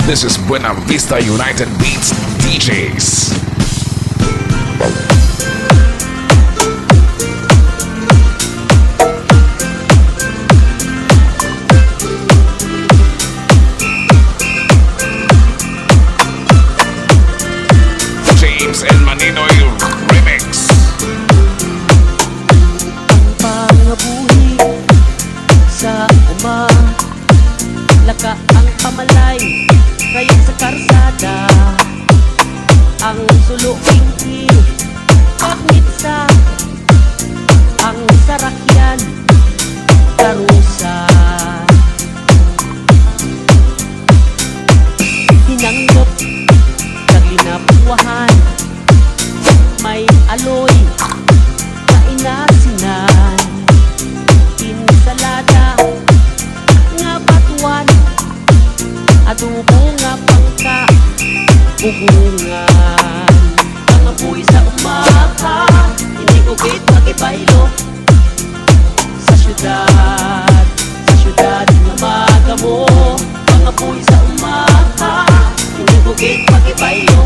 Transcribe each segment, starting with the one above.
This is Buena Vista United Beats DJs. James and Maninoy Remix. Pangabuhi sa laka ang pamalay ngayon sa karsada, ang suluking pagmitsa, ang sarakyan karusa, hinanggap naglinapuwahan, may aloy na inasinan, insalada nga batuan, adobo nga pangka, bugungan. Mga buhay sa umaha, hindi ko gate makibaylo sa syudad nga magamo. Mga buhay sa umaha, hindi ko gate makibaylo,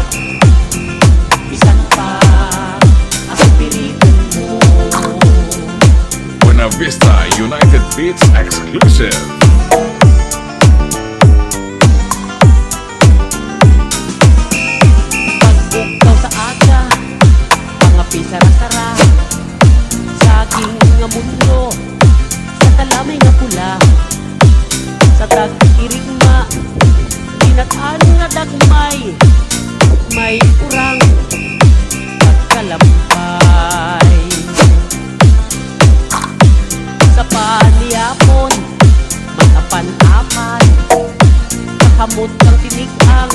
bisan pa ang piritin mo. Buena Vista United Beats exclusive. Pagbukaw sa aga, pangapi sara-sara, saging nga mundo, sa talamay nga pula, sa tag-irigma, dinatan nga dagmay, may urang pagkalampay. Sa paniyapon, mag-apan-apan, kakamot ng tinig ang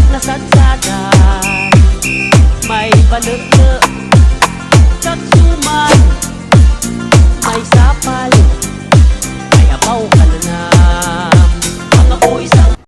nasadsadan, may balot